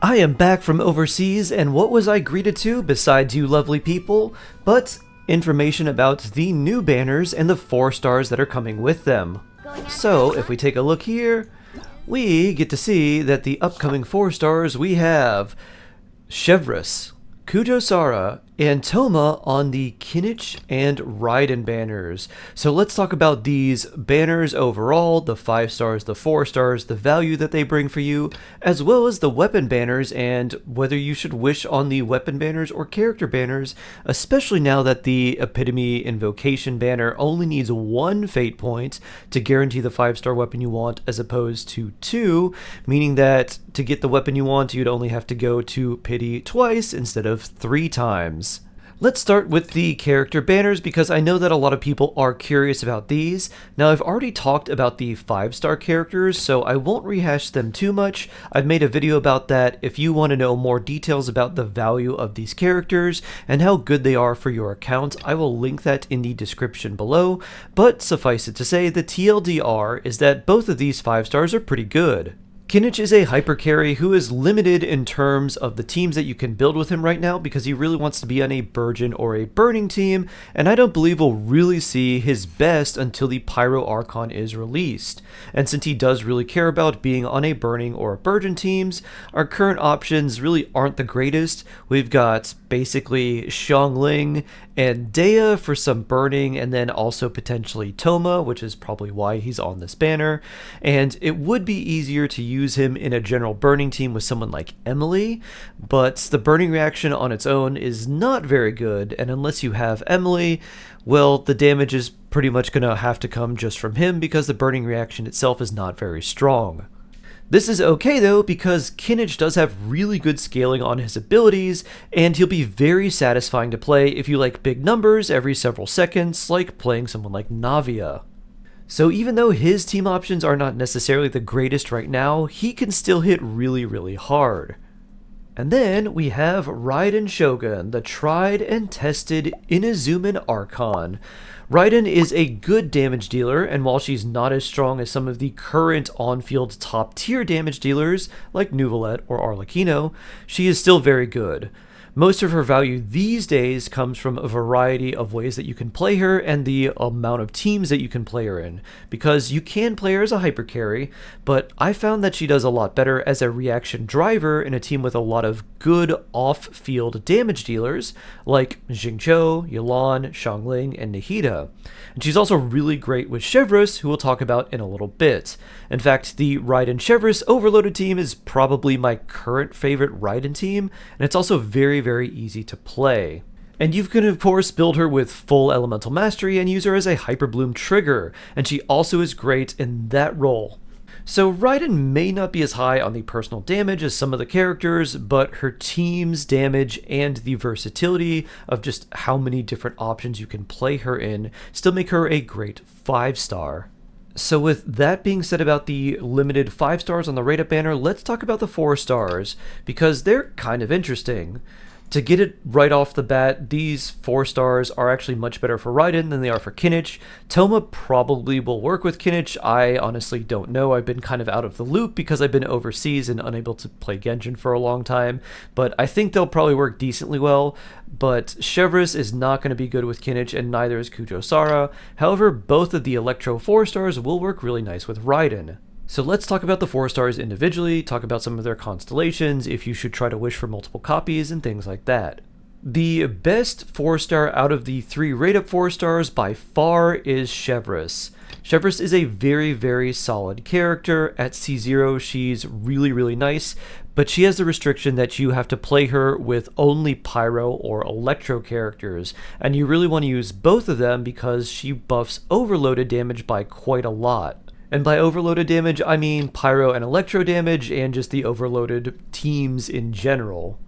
I am back from overseas, and what was I greeted to besides you lovely people, but information about the new banners and the 4 stars that are coming with them. So, if we take a look here, we get to see that the upcoming 4 stars we have Chevreuse, Kujou Sara, and Thoma on the Kinich and Raiden banners. So let's talk about these banners overall, the 5 stars, the 4 stars, the value that they bring for you, as well as the weapon banners and whether you should wish on the weapon banners or character banners, especially now that the Epitome Invocation banner only needs 1 fate point to guarantee the 5-star weapon you want as opposed to 2, meaning that to get the weapon you want, you'd only have to go to Pity twice instead of 3 times. Let's start with the character banners because I know that a lot of people are curious about these. Now, I've already talked about the 5-star characters, so I won't rehash them too much. I've made a video about that. If you want to know more details about the value of these characters and how good they are for your account, I will link that in the description below. But suffice it to say, the TLDR is that both of these 5 stars are pretty good. Kinich is a hyper carry who is limited in terms of the teams that you can build with him right now because he really wants to be on a Burgeon or a Burning team, and I don't believe we'll really see his best until the Pyro Archon is released. And since he does really care about being on a Burning or a Burgeon teams, our current options really aren't the greatest. We've got basically Xiangling and Dea for some Burning, and then also potentially Thoma, which is probably why he's on this banner. And it would be easier to use him in a general Burning team with someone like Emily, but the Burning reaction on its own is not very good, and unless you have Emily, well, the damage is pretty much going to have to come just from him because the Burning reaction itself is not very strong. This is okay though because Kinich does have really good scaling on his abilities, and he'll be very satisfying to play if you like big numbers every several seconds, like playing someone like Navia. So even though his team options are not necessarily the greatest right now, he can still hit really hard. And then we have Raiden Shogun, the tried and tested Inazuman Archon. Raiden is a good damage dealer, and while she's not as strong as some of the current on-field top-tier damage dealers like Nuvolette or Arlecchino, she is still very good. Most of her value these days comes from a variety of ways that you can play her and the amount of teams that you can play her in, because you can play her as a hyper carry, but I found that she does a lot better as a reaction driver in a team with a lot of good off-field damage dealers like Xingqiu, Yelan, Xiangling, and Nahida. And she's also really great with Chevreuse, who we'll talk about in a little bit. In fact, the Raiden Chevreuse overloaded team is probably my current favorite Raiden team, and it's also very easy to play. And you can of course build her with full elemental mastery and use her as a Hyper Bloom trigger, and she also is great in that role. So Raiden may not be as high on the personal damage as some of the characters, but her team's damage and the versatility of just how many different options you can play her in still make her a great 5-star. So with that being said about the limited 5 stars on the rate-up banner, let's talk about the 4 stars, because they're kind of interesting. To get it right off the bat, these 4 stars are actually much better for Raiden than they are for Kinich. Thoma probably will work with Kinich. I honestly don't know. I've been kind of out of the loop because I've been overseas and unable to play Genshin for a long time, but I think they'll probably work decently well. But Chevreuse is not going to be good with Kinich, and neither is Kujou Sara. However, both of the Electro 4 stars will work really nice with Raiden. So let's talk about the 4 stars individually, talk about some of their constellations, if you should try to wish for multiple copies, and things like that. The best 4-star out of the 3 rate-up 4 stars by far is Chevreuse. Chevreuse is a very solid character. At C0 she's really nice, but she has the restriction that you have to play her with only Pyro or Electro characters, and you really want to use both of them because she buffs overloaded damage by quite a lot. And by overloaded damage, I mean Pyro and Electro damage, and just the overloaded teams in general.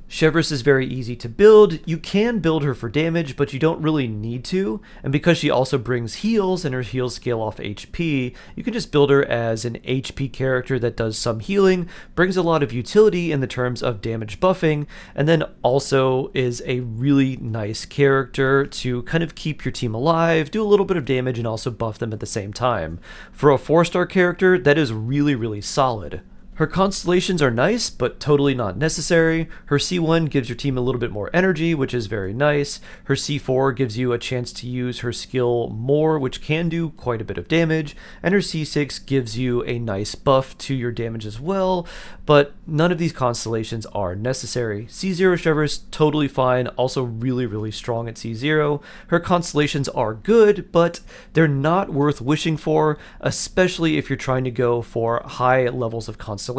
Chevreuse is very easy to build. You can build her for damage, but you don't really need to. And because she also brings heals, and her heals scale off HP, you can just build her as an HP character that does some healing, brings a lot of utility in the terms of damage buffing, and then also is a really nice character to kind of keep your team alive, do a little bit of damage, and also buff them at the same time. For a 4-star character, that is really solid. Her constellations are nice, but totally not necessary. Her C1 gives your team a little bit more energy, which is very nice. Her C4 gives you a chance to use her skill more, which can do quite a bit of damage. And her C6 gives you a nice buff to your damage as well, but none of these constellations are necessary. C0 Chevreuse, totally fine, also really strong at C0. Her constellations are good, but they're not worth wishing for, especially if you're trying to go for high levels of constellations,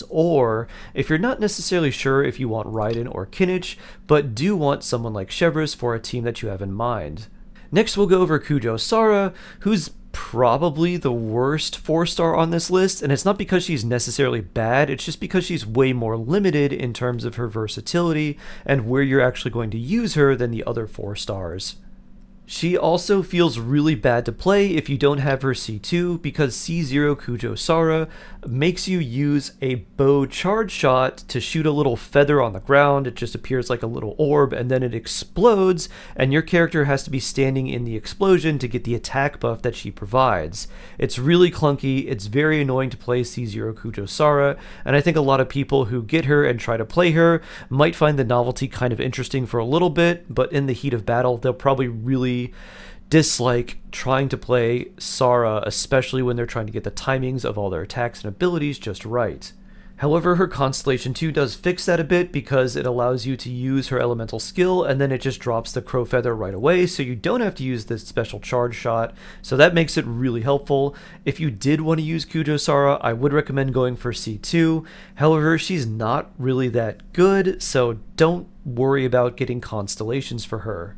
or if you're not necessarily sure if you want Raiden or Kinich, but do want someone like Chevreuse for a team that you have in mind. Next we'll go over Kujou Sara, who's probably the worst 4-star on this list, and it's not because she's necessarily bad, it's just because she's way more limited in terms of her versatility and where you're actually going to use her than the other 4 stars. She also feels really bad to play if you don't have her C2, because C0 Kujou Sara makes you use a bow charge shot to shoot a little feather on the ground. It just appears like a little orb and then it explodes, and your character has to be standing in the explosion to get the attack buff that she provides. It's really clunky, it's very annoying to play C0 Kujou Sara, and I think a lot of people who get her and try to play her might find the novelty kind of interesting for a little bit, but in the heat of battle they'll probably really dislike trying to play Sara, especially when they're trying to get the timings of all their attacks and abilities just right. However, her Constellation 2 does fix that a bit, because it allows you to use her elemental skill and then it just drops the crow feather right away, so you don't have to use this special charge shot, so that makes it really helpful. If you did want to use Kujou Sara, I would recommend going for C2. However, she's not really that good, so don't worry about getting constellations for her.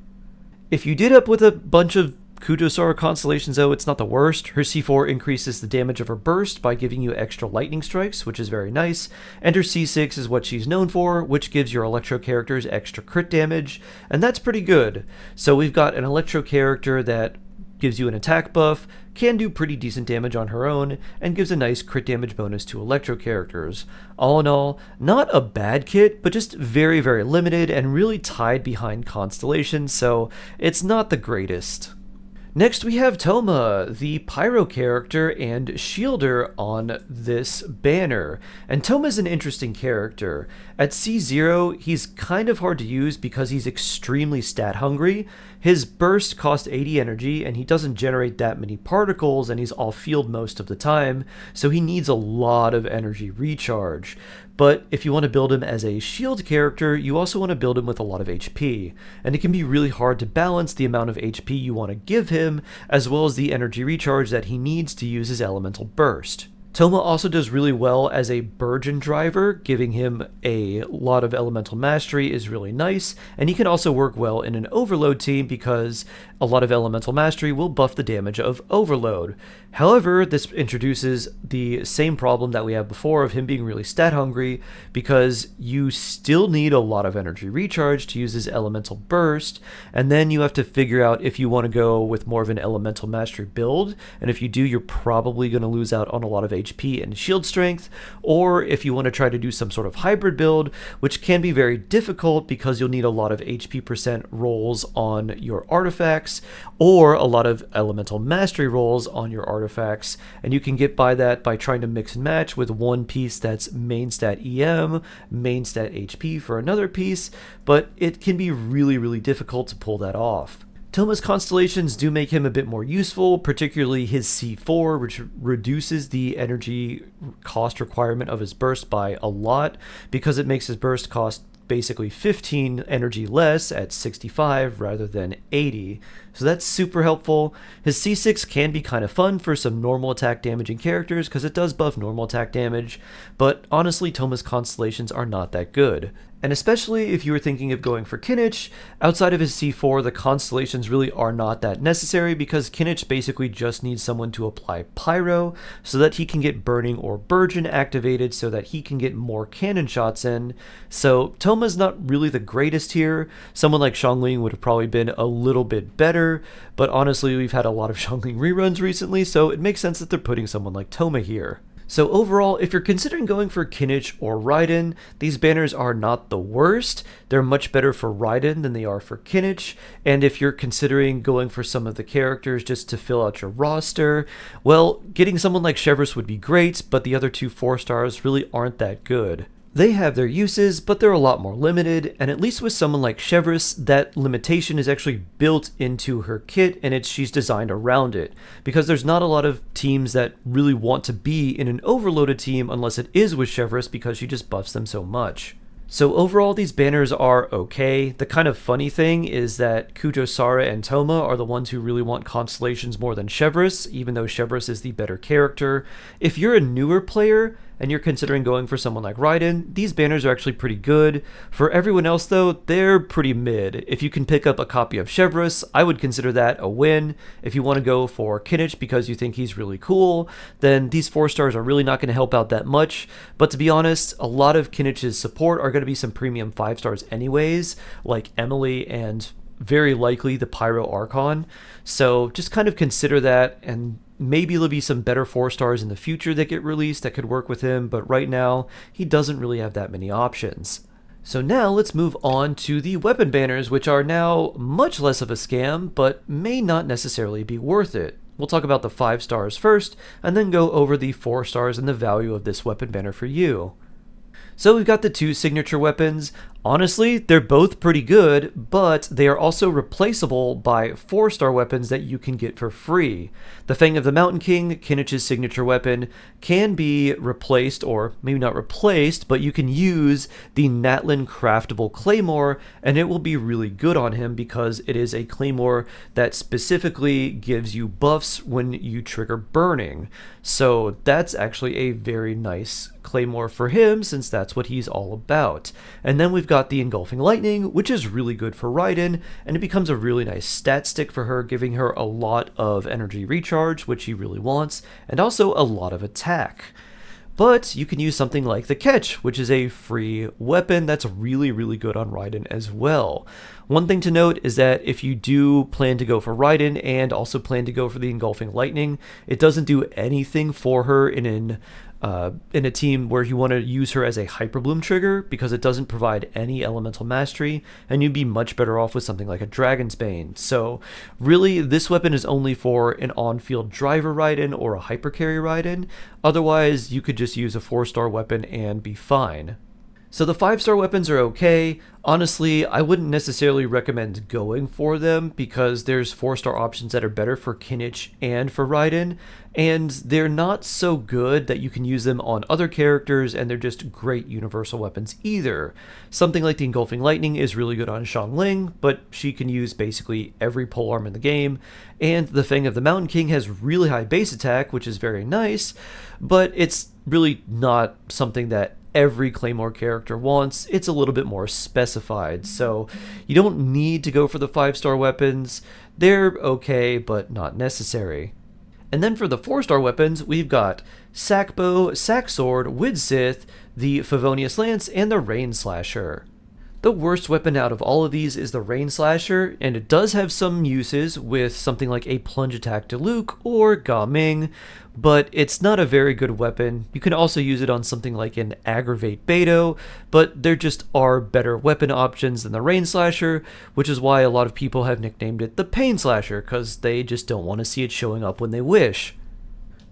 If you did up with a bunch of Kujou Sara constellations though, it's not the worst. Her C4 increases the damage of her burst by giving you extra lightning strikes, which is very nice, and her C6 is what she's known for, which gives your electro characters extra crit damage, and that's pretty good. So we've got an electro character that gives you an attack buff, can do pretty decent damage on her own, and gives a nice crit damage bonus to electro characters. All in all, not a bad kit, but just very limited and really tied behind Constellation, so it's not the greatest. Next we have Thoma, the pyro character and shielder on this banner. And Thoma's an interesting character. At C0, he's kind of hard to use because he's extremely stat hungry. His burst costs 80 energy and he doesn't generate that many particles and he's off field most of the time, so he needs a lot of energy recharge. But if you want to build him as a shield character, you also want to build him with a lot of HP, and it can be really hard to balance the amount of HP you want to give him, as well as the energy recharge that he needs to use his elemental burst. Thoma also does really well as a Burgeon driver, giving him a lot of elemental mastery is really nice, and he can also work well in an overload team because a lot of elemental mastery will buff the damage of overload. However, this introduces the same problem that we had before of him being really stat hungry, because you still need a lot of energy recharge to use his elemental burst, and then you have to figure out if you want to go with more of an elemental mastery build, and if you do, you're probably going to lose out on a lot of HP and shield strength, or if you want to try to do some sort of hybrid build, which can be very difficult because you'll need a lot of HP percent rolls on your artifacts, or a lot of elemental mastery rolls on your artifacts, and you can get by that by trying to mix and match with one piece that's main stat EM, main stat HP for another piece, but it can be really difficult to pull that off. Thoma's constellations do make him a bit more useful, particularly his C4, which reduces the energy cost requirement of his burst by a lot, because it makes his burst cost basically 15 energy less at 65 rather than 80. So that's super helpful. His C6 can be kind of fun for some normal attack damaging characters because it does buff normal attack damage, but honestly Thoma's constellations are not that good. And especially if you were thinking of going for Kinich, outside of his C4, the constellations really are not that necessary because Kinich basically just needs someone to apply Pyro so that he can get Burning or Burgeon activated so that he can get more cannon shots in. So Thoma's not really the greatest here. Someone like Xiangling would have probably been a little bit better, but honestly we've had a lot of Xiangling reruns recently, so it makes sense that they're putting someone like Thoma here. So overall, if you're considering going for Kinich or Raiden, these banners are not the worst. They're much better for Raiden than they are for Kinich. And if you're considering going for some of the characters just to fill out your roster, well, getting someone like Chevreuse would be great, but the other two 4-stars really aren't that good. They have their uses, but they're a lot more limited, and at least with someone like Chevreuse, that limitation is actually built into her kit, and she's designed around it, because there's not a lot of teams that really want to be in an overloaded team unless it is with Chevreuse, because she just buffs them so much. So overall, these banners are okay. The kind of funny thing is that Kujou, Sara, and Thoma are the ones who really want constellations more than Chevreuse, even though Chevreuse is the better character. If you're a newer player, and you're considering going for someone like Raiden, these banners are actually pretty good. For everyone else though, they're pretty mid. If you can pick up a copy of Chevreuse, I would consider that a win. If you want to go for Kinich because you think he's really cool, then these 4-stars are really not going to help out that much. But to be honest, a lot of Kinich's support are going to be some premium 5-stars anyways, like Emily and very likely the Pyro Archon. So just kind of consider that, and maybe there'll be some better 4-stars in the future that get released that could work with him, but right now, he doesn't really have that many options. So now let's move on to the weapon banners, which are now much less of a scam, but may not necessarily be worth it. We'll talk about the 5-stars first, and then go over the 4-stars and the value of this weapon banner for you. So we've got the two signature weapons. Honestly, they're both pretty good, but they are also replaceable by 4-star weapons that you can get for free. The Fang of the Mountain King, Kinich's signature weapon, can be replaced, or maybe not replaced, but you can use the Natlin Craftable Claymore, and it will be really good on him because it is a Claymore that specifically gives you buffs when you trigger burning. So that's actually a very nice Claymore for him, since that's what he's all about. And then we've got the Engulfing Lightning, which is really good for Raiden, and it becomes a really nice stat stick for her, giving her a lot of energy recharge, which he really wants, and also a lot of attack. But you can use something like the Catch, which is a free weapon that's really, really good on Raiden as well. One thing to note is that if you do plan to go for Raiden and also plan to go for the Engulfing Lightning, it doesn't do anything for her in a team where you want to use her as a Hyperbloom trigger, because it doesn't provide any elemental mastery, and you'd be much better off with something like a Dragon's Bane. So really, this weapon is only for an on-field driver Raiden or a hypercarry Raiden. Otherwise, you could just use a 4-star weapon and be fine. So the 5-star weapons are okay. Honestly, I wouldn't necessarily recommend going for them, because there's 4-star options that are better for Kinich and for Raiden, and they're not so good that you can use them on other characters, and they're just great universal weapons either. Something like the Engulfing Lightning is really good on Xiangling, but she can use basically every polearm in the game, and the Fang of the Mountain King has really high base attack, which is very nice, but it's really not something that every Claymore character wants. It's a little bit more specified, so you don't need to go for the 5-star weapons. They're okay, but not necessary. And then for the 4-star weapons, we've got Sackbow, Sacksword, Widsith, the Favonius Lance, and the Rainslasher. The worst weapon out of all of these is the Rainslasher, and it does have some uses with something like a plunge attack to Luke or Ga Ming, but it's not a very good weapon. You can also use it on something like an Aggravate Beidou, but there just are better weapon options than the Rainslasher, which is why a lot of people have nicknamed it the Pain Slasher, because they just don't want to see it showing up when they wish.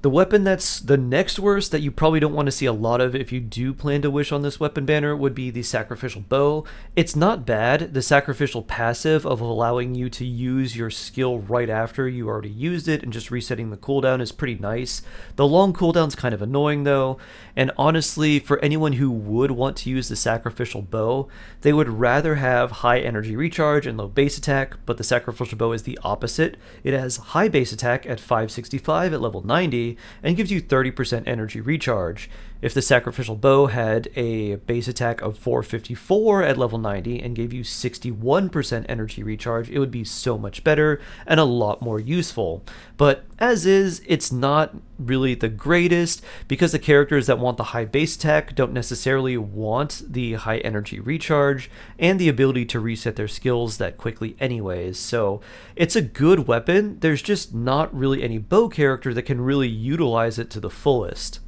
The weapon that's the next worst that you probably don't want to see a lot of if you do plan to wish on this weapon banner would be the Sacrificial Bow. It's not bad. The Sacrificial passive of allowing you to use your skill right after you already used it and just resetting the cooldown is pretty nice. The long cooldown's kind of annoying though, and honestly, for anyone who would want to use the Sacrificial Bow, they would rather have high energy recharge and low base attack, but the Sacrificial Bow is the opposite. It has high base attack at 565 at level 90, and gives you 30% energy recharge. If the Sacrificial Bow had a base attack of 454 at level 90 and gave you 61% energy recharge, it would be so much better and a lot more useful. But as is, it's not really the greatest, because the characters that want the high base attack don't necessarily want the high energy recharge and the ability to reset their skills that quickly anyways. So it's a good weapon, there's just not really any bow character that can really utilize it to the fullest.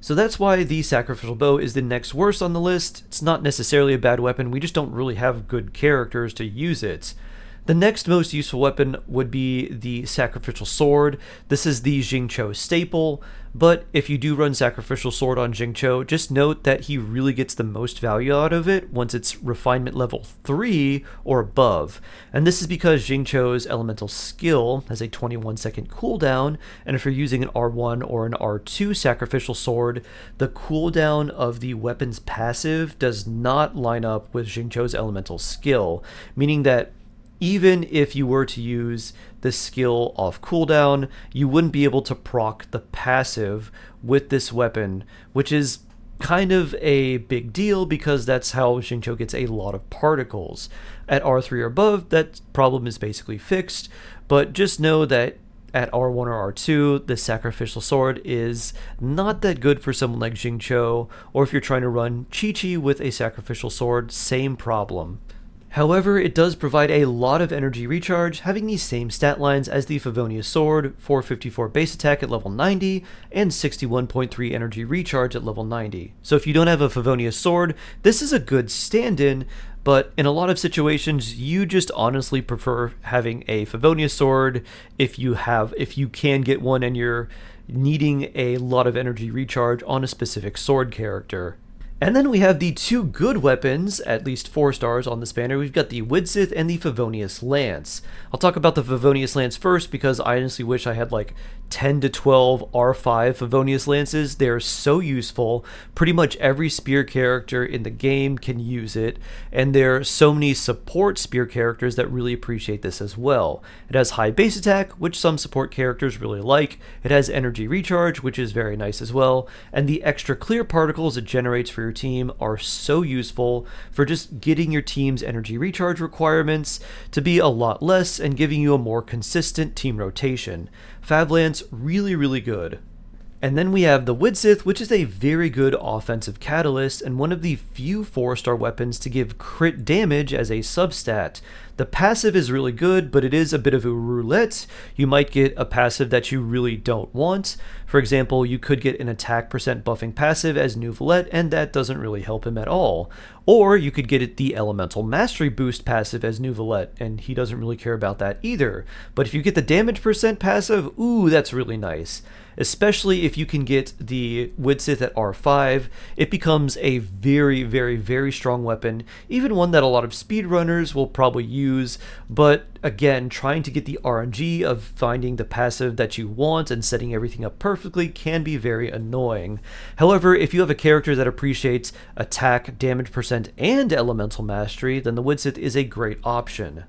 So that's why the Sacrificial Bow is the next worst on the list. It's not necessarily a bad weapon, we just don't really have good characters to use it. The next most useful weapon would be the Sacrificial Sword. This is the Xingqiu staple, but if you do run Sacrificial Sword on Xingqiu, just note that he really gets the most value out of it once it's refinement level 3 or above. And this is because Xingqiu's elemental skill has a 21-second cooldown, and if you're using an R1 or an R2 Sacrificial Sword, the cooldown of the weapon's passive does not line up with Xingqiu's elemental skill, meaning that even if you were to use this skill off cooldown, you wouldn't be able to proc the passive with this weapon, which is kind of a big deal because that's how Xingqiu gets a lot of particles. At R3 or above, that problem is basically fixed, but just know that at R1 or R2, the Sacrificial Sword is not that good for someone like Xingqiu, or if you're trying to run Chi-Chi with a Sacrificial Sword, same problem. However, it does provide a lot of energy recharge, having the same stat lines as the Favonius Sword, 454 base attack at level 90, and 61.3 energy recharge at level 90. So if you don't have a Favonius Sword, this is a good stand-in, but in a lot of situations, you just honestly prefer having a Favonius Sword if you can get one and you're needing a lot of energy recharge on a specific sword character. And then we have the two good weapons, at least 4 stars on this banner. We've got the Widsith and the Favonius Lance. I'll talk about the Favonius Lance first because I honestly wish I had like 10 to 12 R5 Favonius Lances. They're so useful. Pretty much every spear character in the game can use it, and there are so many support spear characters that really appreciate this as well. It has high base attack, which some support characters really like. It has energy recharge, which is very nice as well, and the extra clear particles it generates for your team are so useful for just getting your team's energy recharge requirements to be a lot less and giving you a more consistent team rotation. Fav Lance, really good. And then we have the Widsith, which is a very good offensive catalyst and one of the few 4-star weapons to give crit damage as a substat. The passive is really good, but it is a bit of a roulette. You might get a passive that you really don't want. For example, you could get an attack percent buffing passive as Nouvelette, and that doesn't really help him at all. Or you could get it the Elemental Mastery boost passive as Nouvelette, and he doesn't really care about that either. But if you get the damage percent passive, ooh, that's really nice. Especially if you can get the Widsith at R5, it becomes a very strong weapon, even one that a lot of speedrunners will probably use, but again, trying to get the RNG of finding the passive that you want and setting everything up perfectly can be very annoying. However, if you have a character that appreciates attack, damage percent, and elemental mastery, then the Widsith is a great option.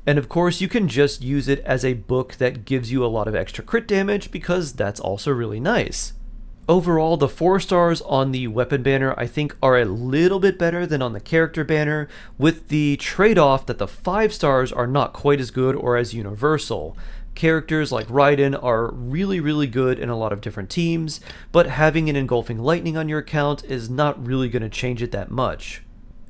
And of course, you can just use it as a book that gives you a lot of extra crit damage because that's also really nice. Overall, the 4 stars on the weapon banner I think are a little bit better than on the character banner, with the trade-off that the 5 stars are not quite as good or as universal. Characters like Raiden are really good in a lot of different teams, but having an Engulfing Lightning on your account is not really going to change it that much.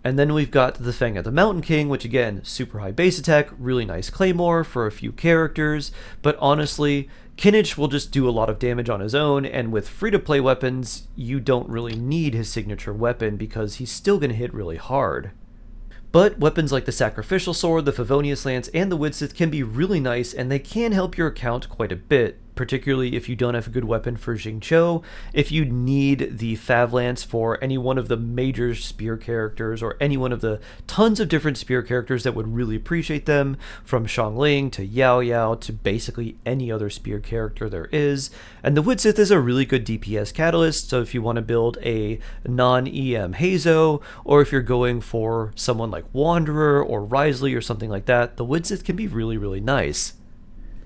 And then we've got the Fang of the Mountain King, which again, super high base attack, really nice claymore for a few characters, but honestly, Kinich will just do a lot of damage on his own, and with free-to-play weapons, you don't really need his signature weapon because he's still going to hit really hard. But weapons like the Sacrificial Sword, the Favonius Lance, and the Widsith can be really nice, and they can help your account quite a bit, particularly if you don't have a good weapon for Xingqiu, if you need the Fav Lance for any one of the major spear characters, or any one of the tons of different spear characters that would really appreciate them, from Xiangling to Yao Yao to basically any other spear character there is. And the Widsith is a really good DPS catalyst, so if you want to build a non-EM Hazo, or if you're going for someone like Wanderer or Wriothesley or something like that, the Widsith can be really nice.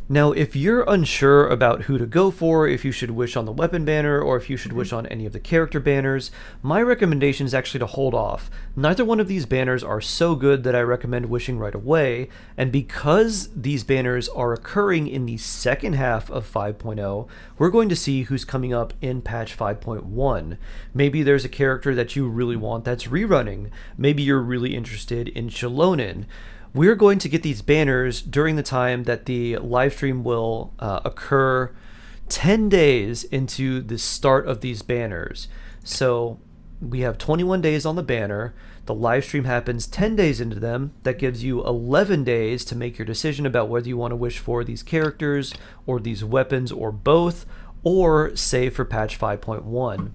Now, if you're unsure about who to go for, if you should wish on the weapon banner, or if you should wish on any of the character banners, my recommendation is actually to hold off. Neither one of these banners are so good that I recommend wishing right away, and because these banners are occurring in the second half of 5.0, we're going to see who's coming up in patch 5.1. Maybe there's a character that you really want that's rerunning. Maybe you're really interested in Xilonen. We're going to get these banners during the time that the live stream will occur 10 days into the start of these banners. So we have 21 days on the banner. The live stream happens 10 days into them. That gives you 11 days to make your decision about whether you want to wish for these characters or these weapons or both, or save for patch 5.1.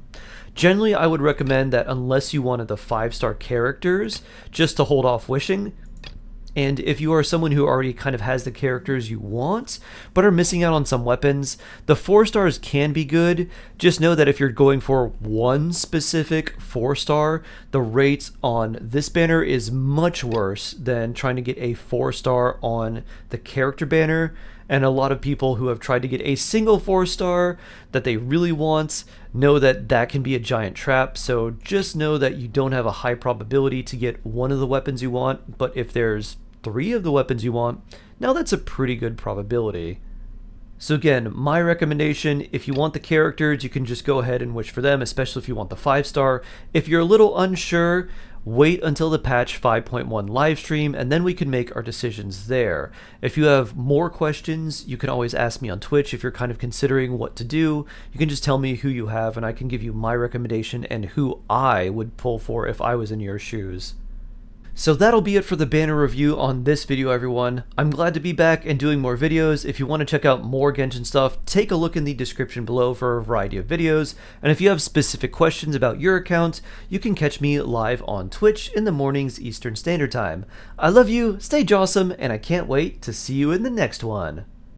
Generally, I would recommend that unless you wanted the 5-star characters, just to hold off wishing. And if you are someone who already kind of has the characters you want, but are missing out on some weapons, the 4 stars can be good. Just know that if you're going for one specific 4-star, the rate on this banner is much worse than trying to get a 4-star on the character banner. And a lot of people who have tried to get a single 4-star that they really want know that that can be a giant trap. So just know that you don't have a high probability to get one of the weapons you want, but if there's 3 of the weapons you want, now that's a pretty good probability. So again, my recommendation, if you want the characters, you can just go ahead and wish for them, especially if you want the 5-star. If you're a little unsure, wait until the patch 5.1 live stream, and then we can make our decisions there. If you have more questions, you can always ask me on Twitch. If you're kind of considering what to do, you can just tell me who you have, and I can give you my recommendation and who I would pull for if I was in your shoes. So that'll be it for the banner review on this video, everyone. I'm glad to be back and doing more videos. If you want to check out more Genshin stuff, take a look in the description below for a variety of videos. And if you have specific questions about your account, you can catch me live on Twitch in the mornings Eastern Standard Time. I love you, stay jawsome, and I can't wait to see you in the next one.